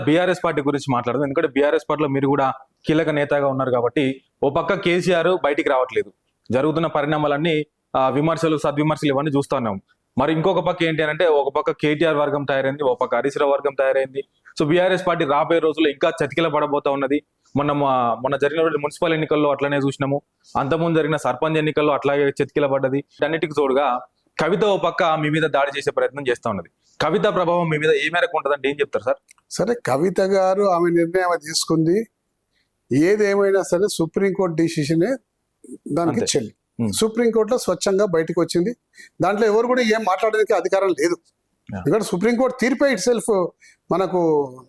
BRS party గురించి మాట్లాడదాం. ఎందుకంటే బీఆర్ఎస్ పార్టీలో మీరు కూడా కీలక నేతగా ఉన్నారు కాబట్టి ఓ పక్క కేసీఆర్ బయటికి రావట్లేదు, జరుగుతున్న పరిణామాలన్నీ విమర్శలు సద్విమర్శలు ఇవన్నీ చూస్తా ఉన్నాం. మరి ఇంకొక పక్క ఏంటి అంటే ఒక పక్క కేటీఆర్ వర్గం తయారైంది, ఒక పక్క హరీష్ రావు వర్గం తయారైంది. సో బీఆర్ఎస్ పార్టీ రాబోయే రోజుల్లో ఇంకా చతికిల పడబోతా ఉన్నది. మొన్న జరిగిన మున్సిపల్ ఎన్నికల్లో అట్లనే చూసినాము, అంతకుముందు జరిగిన సర్పంచ్ ఎన్నికల్లో అట్లాగే చతికిల పడ్డది. అన్నిటికి తోడుగా కవిత ఓ పక్క మీ మీద దాడి చేసే ప్రయత్నం చేస్తా ఉన్నది. కవిత ప్రభావం మీ మీద ఏ మేరకు ఉంటుందంటే ఏం చెప్తారు సార్? సరే, కవిత గారు ఆమె నిర్ణయం తీసుకుంది. ఏదేమైనా సరే సుప్రీంకోర్టు డిసిషనే దానికి చెల్లి. సుప్రీంకోర్టులో స్వచ్ఛంగా బయటకు వచ్చింది. దాంట్లో ఎవరు కూడా ఏం మాట్లాడడానికి అధికారం లేదు. ఎందుకంటే సుప్రీంకోర్టు తీర్పే ఇట్ సెల్ఫ్ మనకు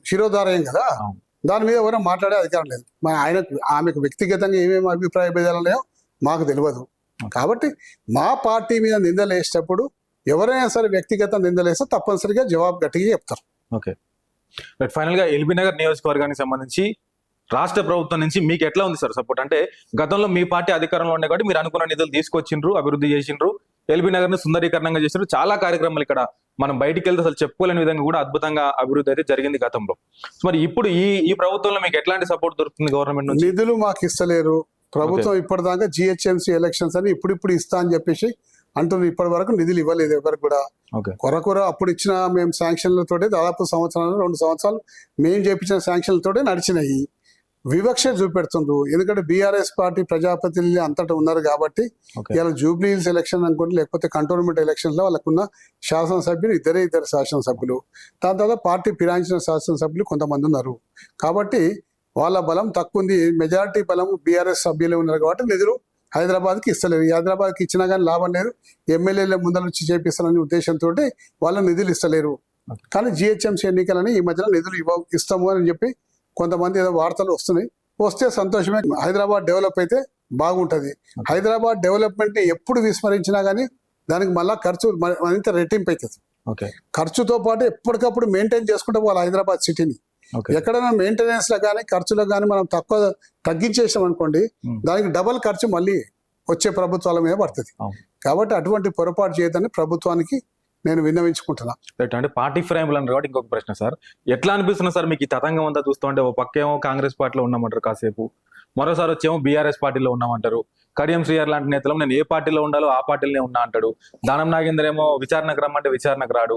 శిరోధారయం కదా, దాని మీద ఎవరో మాట్లాడే అధికారం లేదు. ఆమెకు వ్యక్తిగతంగా ఏమేమి అభిప్రాయ భేదాలు ఉన్నాయో మాకు తెలియదు. కాబట్టి మా పార్టీ మీద నిందలు వేసేటప్పుడు ఎవరైనా సరే వ్యక్తిగత నిందలు వేస్తే తప్పనిసరిగా జవాబు గట్టిగా చెప్తారు. ఓకే, ఫైనల్ గా ఎల్బీ నగర్ నియోజకవర్గానికి సంబంధించి రాష్ట్ర ప్రభుత్వం నుంచి మీకు ఎట్లా ఉంది సార్ సపోర్ట్? అంటే గతంలో మీ పార్టీ అధికారంలో ఉండే కాబట్టి మీరు అనుకున్న నిధులు తీసుకొచ్చిండ్రు, అభివృద్ధి చేసిండ్రు, ఎల్బీ నగర్ ను సుందరీకరణంగా చేసిండ్రు. చాలా కార్యక్రమాలు ఇక్కడ మనం బయటికి వెళ్తే అసలు చెప్పుకోలేని విధంగా కూడా అద్భుతంగా అభివృద్ధి అయితే జరిగింది గతంలో. మరి ఇప్పుడు ఈ ప్రభుత్వంలో మీకు ఎట్లాంటి సపోర్ట్ దొరుకుతుంది గవర్నమెంట్ నుంచి? నిధులు మాకు ఇస్తలేరు ప్రభుత్వం. ఇప్పటిదాకా జిహెచ్ఎంసీ ఎలక్షన్స్ అని ఇప్పుడు ఇస్తా అని చెప్పేసి అంటున్నారు. ఇప్పటి వరకు నిధులు ఇవ్వలేదు ఎవరికి కూడా. కొరకొర అప్పుడు ఇచ్చిన మేము శాంక్షన్లతోటే దాదాపు 2 సంవత్సరాలు మేము చేపించిన శాంక్షన్లతోటే నడిచినాయి. వివక్ష చూపెడుతుండ్రు. ఎందుకంటే బీఆర్ఎస్ పార్టీ ప్రజాప్రతినిధులు అంతటా ఉన్నారు కాబట్టి ఇలా జూబ్లీ హిల్స్ ఎలక్షన్ అనుకోండి, లేకపోతే కంటోన్మెంట్ ఎలక్షన్స్ లో వాళ్ళకున్న శాసనసభ్యులు ఇద్దరు శాసనసభ్యులు, దాని తర్వాత పార్టీ ఫిరాయించిన శాసనసభ్యులు కొంతమంది ఉన్నారు. కాబట్టి వాళ్ళ బలం తక్కువ ఉంది. మెజారిటీ బలం బీఆర్ఎస్ సభ్యులు ఉన్నారు కాబట్టి నిధులు హైదరాబాద్కి ఇస్తలేరు. హైదరాబాద్కి ఇచ్చినా కానీ లాభం లేదు, ఎమ్మెల్యేల ముందర నుంచి చేపిస్తారనే ఉద్దేశంతో వాళ్ళ నిధులు ఇస్తలేరు. కానీ జిహెచ్ఎంసీ ఎన్నికలని ఈ మధ్యన నిధులు ఇస్తాము అని చెప్పి కొంతమంది ఏదో వార్తలు వస్తే సంతోషమే. హైదరాబాద్ డెవలప్ అయితే బాగుంటుంది. హైదరాబాద్ డెవలప్మెంట్ ని ఎప్పుడు విస్మరించినా కానీ దానికి మళ్ళా ఖర్చు మరింత రెట్టింపు అవుతుంది. ఖర్చుతో పాటు ఎప్పటికప్పుడు మెయింటైన్ చేసుకుంటే వాళ్ళ హైదరాబాద్ సిటీని ఎక్కడైనా మెయింటెనెన్స్ లో కానీ ఖర్చులో కానీ మనం తగ్గించేసాం అనుకోండి, దానికి డబల్ ఖర్చు మళ్ళీ వచ్చే ప్రభుత్వాల మీద పడుతుంది. కాబట్టి అటువంటి పొరపాటు చేయదని ప్రభుత్వానికి నేను విన్నవించుకుంటున్నా. అంటే పార్టీ ఫ్రేమ్లు అన్నారు కాబట్టి ఇంకొక ప్రశ్న సార్, ఎట్లా అనిపిస్తున్నా సార్ మీకు ఈ తతంగం అంతా చూస్తుంటే? ఓ పక్కేమో కాంగ్రెస్ పార్టీలో ఉన్నామంటారు కాసేపు, మరోసారి వచ్చేమో బీఆర్ఎస్ పార్టీలో ఉన్నామంటారు. కడియం శ్రీఆర్ లాంటి నేతలు నేను ఏ పార్టీలో ఉండాలో ఆ పార్టీలోనే ఉన్నా అంటాడు. దానం నాగేందర్ ఏమో విచారణకు రమ్మంటే విచారణకు రాడు.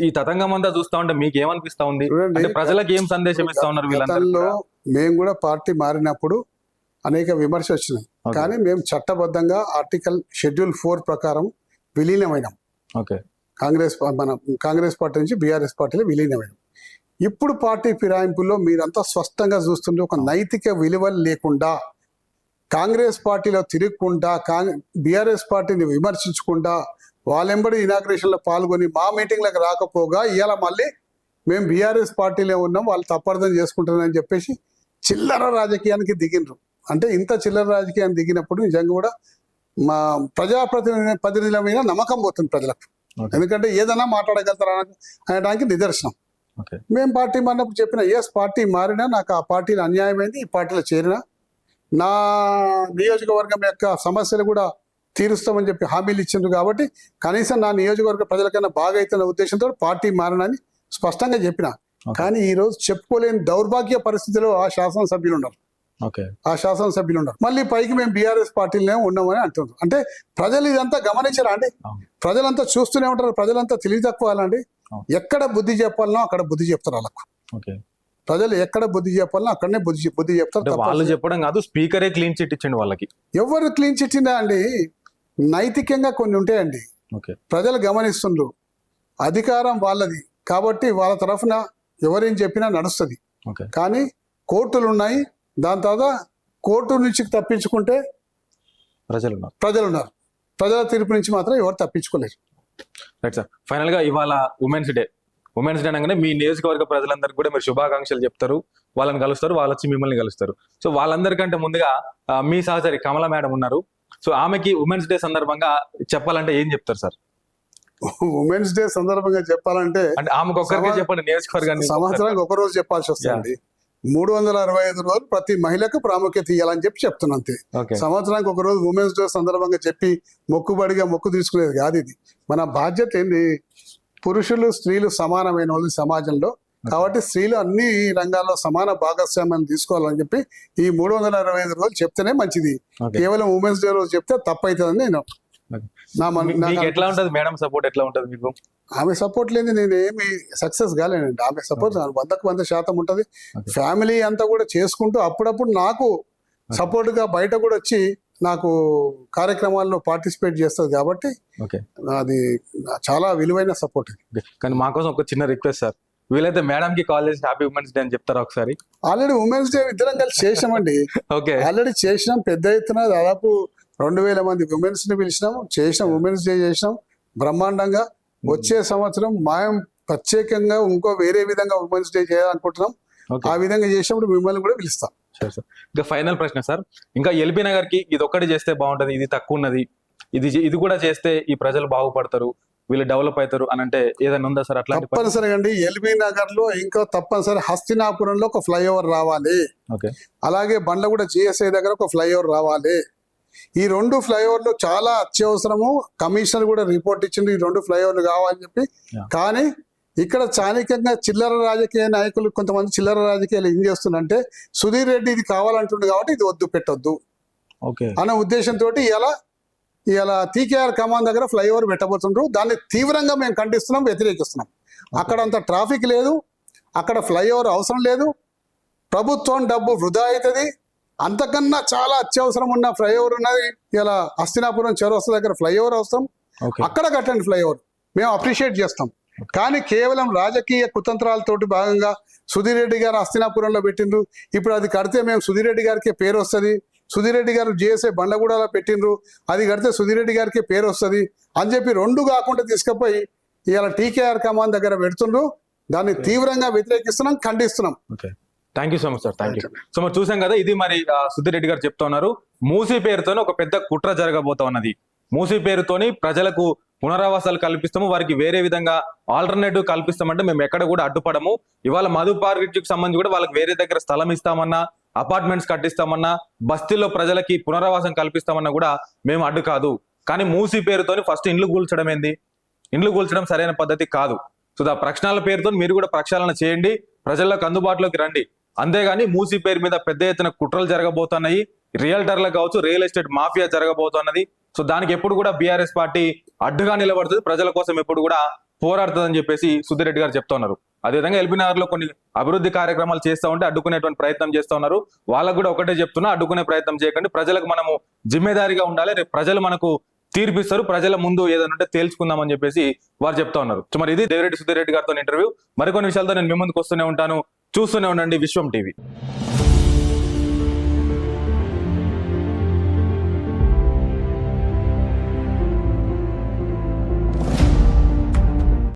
ఈ తతంగం అంతా చూస్తా ఉంటే మీకు ఏమనిపిస్తా ఉంది? అంటే ప్రజలకు ఏం సందేశం ఇస్తా ఉన్నారు వీళ్ళందరూ? మేము కూడా పార్టీ మారినప్పుడు అనేక విమర్శ వచ్చినాయి, కానీ మేము చట్టబద్ధంగా ఆర్టికల్ షెడ్యూల్ 4 ప్రకారం విలీనమైనాం. కాంగ్రెస్ పార్టీ నుంచి బీఆర్ఎస్ పార్టీలో విలీనమైనాం. ఇప్పుడు పార్టీ ఫిరాయింపుల్లో మీరంతా స్పష్టంగా చూస్తుంటే ఒక నైతిక విలువలు లేకుండా, కాంగ్రెస్ పార్టీలో తిరగకుండా, బీఆర్ఎస్ పార్టీని విమర్శించకుండా, వాళ్ళెంబడి ఇనాగ్రేషన్ లో పాల్గొని మా మీటింగ్లకు రాకపోగా ఇవాళ మళ్ళీ మేము బీఆర్ఎస్ పార్టీలో ఉన్నాం, వాళ్ళు తప్పర్థం చేసుకుంటారని చెప్పేసి చిల్లర రాజకీయానికి దిగినరు. అంటే ఇంత చిల్లర రాజకీయానికి దిగినప్పుడు నిజంగా కూడా మా ప్రజాప్రతినిధుల మీద నమ్మకం పోతుంది ప్రజలకు. ఎందుకంటే ఏదైనా మాట్లాడగలుగుతారా అనడానికి నిదర్శనం. మేము పార్టీ మారినప్పుడు చెప్పిన పార్టీ మారినా నాకు ఆ పార్టీలో అన్యాయమైంది, ఈ పార్టీలో చేరినా నా నియోజకవర్గం యొక్క సమస్యలు కూడా తీరుస్తామని చెప్పి హామీలు ఇచ్చిండ్రు. కాబట్టి కనీసం నా నియోజకవర్గ ప్రజలకన్నా బాగా అవుతున్న ఉద్దేశంతో పార్టీ మారనని స్పష్టంగా చెప్పిన. కానీ ఈ రోజు చెప్పుకోలేని దౌర్భాగ్య పరిస్థితిలో ఆ శాసనసభ్యులు ఉన్నారు. మళ్ళీ పైకి మేము బీఆర్ఎస్ పార్టీలోనే ఉన్నామని అంటున్నారు. అంటే ప్రజలు ఇదంతా గమనించరా అండి? ప్రజలంతా చూస్తూనే ఉంటారు. ప్రజలంతా తెలివి తక్కువ అండి. ఎక్కడ బుద్ధి చెప్పాలనో అక్కడ బుద్ధి చెప్తారు వాళ్ళకు. ప్రజలు ఎక్కడ బుద్ధి చెప్పాలనో అక్కడనే బుద్ధి చెప్తారు. వాళ్ళు చెప్పడం కాదు, స్పీకరే క్లీన్ చిట్ ఇచ్చండి వాళ్ళకి. ఎవరు క్లీన్ చిట్ అండి? నైతికంగా కొన్ని ఉంటాయండి. ప్రజలు గమనిస్తుండ్రు. అధికారం వాళ్ళది కాబట్టి వాళ్ళ తరఫున ఎవరేం చెప్పినా నడుస్తుంది. కానీ కోర్టులు ఉన్నాయి. దాని తర్వాత కోర్టు నుంచి తప్పించుకుంటే ప్రజలు ఉన్నారు. ప్రజల తీర్పు నుంచి మాత్రం ఎవరు తప్పించుకోలేరు. రైట్ సార్, ఫైనల్ గా ఇవాళ ఉమెన్స్ డే అనగానే మీ నియోజకవర్గ ప్రజలందరికీ కూడా మీరు శుభాకాంక్షలు చెప్తారు, వాళ్ళని కలుస్తారు, వాళ్ళు వచ్చి మిమ్మల్ని కలుస్తారు. సో వాళ్ళందరికంటే ముందుగా మీ సహచరి కమల మేడం ఉన్నారు. సో ఆమెకి ఉమెన్స్ డే సందర్భంగా చెప్పాలంటే ఏం చెప్తారు సార్? ఉమెన్స్ డే సందర్భంగా చెప్పాలంటే ఆమెకు ఒక్కరికే చెప్పండి, నియోజకవర్గాన్ని సంవత్సరానికి ఒక రోజు చెప్పాల్సి వస్తుంది. 365 రోజులు ప్రతి మహిళకు ప్రాముఖ్యత ఇవ్వాలని చెప్పి చెప్తున్నా అంతే. సంవత్సరానికి ఒక రోజు ఉమెన్స్ డే సందర్భంగా చెప్పి మొక్కుబడిగా మొక్కు తీసుకునేది కాదు ఇది. మన బాధ్యత ఏంది? పురుషులు స్త్రీలు సమానమైన వాళ్ళు సమాజంలో కాబట్టి స్త్రీలు అన్ని రంగాల్లో సమాన భాగస్వామ్యం తీసుకోవాలని చెప్పి ఈ 365 రోజులు చెప్తేనే మంచిది. Okay. కేవలం ఉమెన్స్ డే రోజు చెప్తే తప్పైతుందని నేను మీకు ఎట్లా ఉంటది మేడం సపోర్ట్ ఎట్లా ఉంటది మీకు? ఆమె సపోర్ట్ లేని నేను ఏమి సక్సెస్ కాలేనండి. ఆమె సపోర్ట్ 100% ఉంటది. ఫ్యామిలీ అంతా కూడా చేసుకుంటూ అప్పుడప్పుడు నాకు సపోర్ట్ గా బయట కూడా వచ్చి నాకు కార్యక్రమాల్లో పార్టిసిపేట్ చేస్తుంది కాబట్టి అది చాలా విలువైన సపోర్ట్. కానీ మా కోసం ఒక చిన్న రిక్వెస్ట్ సార్, వీలైతే మేడం కి కాల్ చేసి హ్యాపీ ఉమెన్స్ డే అని చెప్తారా ఒకసారి? ఆల్రెడీ ఉమెన్స్ డే ఇద్దరం కలిసి చేసినామండి. ఓకే, ఆల్రెడీ చేసినాం. పెద్ద ఎత్తున దాదాపు 2000 మంది ఉమెన్స్ ని చేసినాం. ఉమెన్స్ డే చేసినాం బ్రహ్మాండంగా. వచ్చే సంవత్సరం మేము ప్రత్యేకంగా ఇంకో వేరే విధంగా ఉమెన్స్ డే చేయాలనుకుంటున్నాం. ఆ విధంగా చేసినప్పుడు మిమ్మల్ని కూడా పిలుస్తాం. ఇంకా ఫైనల్ ప్రశ్న సార్, ఇంకా ఎల్బీ నగర్ కి ఇది ఒక్కటి చేస్తే బాగుంటది, ఇది తక్కువ ఉన్నది, ఇది కూడా చేస్తే ఈ ప్రజలు బాగుపడతారు, వీళ్ళు డెవలప్ అవుతారు అని అంటే ఏదైనా ఉందా సార్? అట్లా తప్పనిసరిగా అండి. ఎల్బీ నగర్ లో ఇంకా తప్పనిసరి హస్తినాపురంలో ఒక ఫ్లైఓవర్ రావాలి. అలాగే బండ్లగూడ జిఎస్ఐ దగ్గర ఒక ఫ్లైఓవర్ రావాలి. ఈ 2 ఫ్లైఓవర్లు చాలా అత్యవసరము. కమిషనర్ కూడా రిపోర్ట్ ఇచ్చింది ఈ 2 ఫ్లైఓవర్లు కావాలని చెప్పి. కానీ ఇక్కడ స్థానికంగా చిల్లర రాజకీయ నాయకులు కొంతమంది చిల్లర రాజకీయాలు ఏం చేస్తుందంటే సుధీర్ రెడ్డి ఇది కావాలంటుండే కాబట్టి ఇది వద్దు పెట్టొద్దు అనే ఉద్దేశంతో ఇలా టీకేఆర్ కమాన్ దగ్గర ఫ్లైఓవర్ పెట్టబోతుండ్రు. దాన్ని తీవ్రంగా మేము ఖండిస్తున్నాం, వ్యతిరేకిస్తున్నాం. అక్కడ అంత ట్రాఫిక్ లేదు, అక్కడ ఫ్లైఓవర్ అవసరం లేదు, ప్రభుత్వం డబ్బు వృధా అవుతుంది. అంతకన్నా చాలా అత్యవసరం ఉన్న ఫ్లైఓవర్ ఉన్నది. ఇలా హస్తినాపురం చౌరస్తా దగ్గర ఫ్లైఓవర్ అవసరం, అక్కడ కట్టండి ఫ్లైఓవర్, మేము అప్రిషియేట్ చేస్తాం. కానీ కేవలం రాజకీయ కుతంత్రాలతోటి భాగంగా సుధీర్ రెడ్డి గారు హస్తినాపురంలో పెట్టిండ్రు. ఇప్పుడు అది కడితే మేము సుధీర్ రెడ్డి గారికి పేరు వస్తుంది, సుధీర్ రెడ్డి గారు జిఎస్ఐ బండ్లగూడలో పెట్టిండ్రు, అది కడితే సుధీర్ రెడ్డి గారికి పేరు వస్తుంది అని చెప్పి 2 కాకుండా తీసుకుపోయి ఇలా టీకేఆర్ కమాన్ దగ్గర పెడుతుండ్రు. దాన్ని తీవ్రంగా వ్యతిరేకిస్తున్నాం, ఖండిస్తున్నాం. Thank you so much sir, thank you so much. చూసాం కదా, ఇది మరి సుధీర్ రెడ్డి గారు చెప్తా ఉన్నారు. మూసీ పేరుతోనే ఒక పెద్ద కుట్ర జరగబోతా ఉన్నది. మూసీ పేరుతోని ప్రజలకు పునరావాసాలు కల్పిస్తాము, వారికి వేరే విధంగా ఆల్టర్నేటివ్ కల్పిస్తామంటే మేము ఎక్కడ కూడా అడ్డుపడము. ఇవాళ మధు పార్క్ సంబంధించి కూడా వాళ్ళకి వేరే దగ్గర స్థలం ఇస్తామన్నా, అపార్ట్మెంట్స్ కట్టిస్తామన్నా, బస్తీల్లో ప్రజలకి పునరావాసం కల్పిస్తామన్నా కూడా మేము అడ్డు కాదు. కానీ మూసీ పేరుతోని ఫస్ట్ ఇండ్లు కూల్చడం ఏంది? ఇండ్లు కూల్చడం సరైన పద్ధతి కాదు. సో ఆ ప్రక్షాళన పేరుతో మీరు కూడా ప్రక్షాళన చేయండి, ప్రజలకు అందుబాటులోకి రండి. అంతేగాని మూసీ పేరు మీద పెద్ద ఎత్తున కుట్రలు జరగబోతున్నాయి, రియల్టర్లకు కావచ్చు, రియల్ ఎస్టేట్ మాఫియా జరగబోతున్నది. సో దానికి ఎప్పుడు కూడా బీఆర్ఎస్ పార్టీ అడ్డుగా నిలబడుతుంది, ప్రజల కోసం ఎప్పుడు కూడా పోరాడుతుందని చెప్పేసి సుధీర్ రెడ్డి గారు చెప్తా ఉన్నారు. అదేవిధంగా ఎల్బీ నగర్ లో కొన్ని అభివృద్ధి కార్యక్రమాలు చేస్తూ ఉంటే అడ్డుకునేటువంటి ప్రయత్నం చేస్తూ ఉన్నారు. వాళ్ళకు కూడా ఒకటే చెప్తున్నా, అడ్డుకునే ప్రయత్నం చేయకండి. ప్రజలకు మనము జిమ్మేదారిగా ఉండాలి. రేపు ప్రజలు మనకు తీర్పిస్తారు, ప్రజల ముందు ఏదైనా ఉంటే తేల్చుకుందామని చెప్పేసి వారు చెప్తా ఉన్నారు. సో మరి ఇది దేవిరెడ్డి సుధీర్ రెడ్డి గారితో ఇంటర్వ్యూ. మరికొన్ని విషయాలతో నేను మీ ముందుకు వస్తూనే ఉంటాను. చూస్తూనే ఉండండి విశ్వం టీవీ.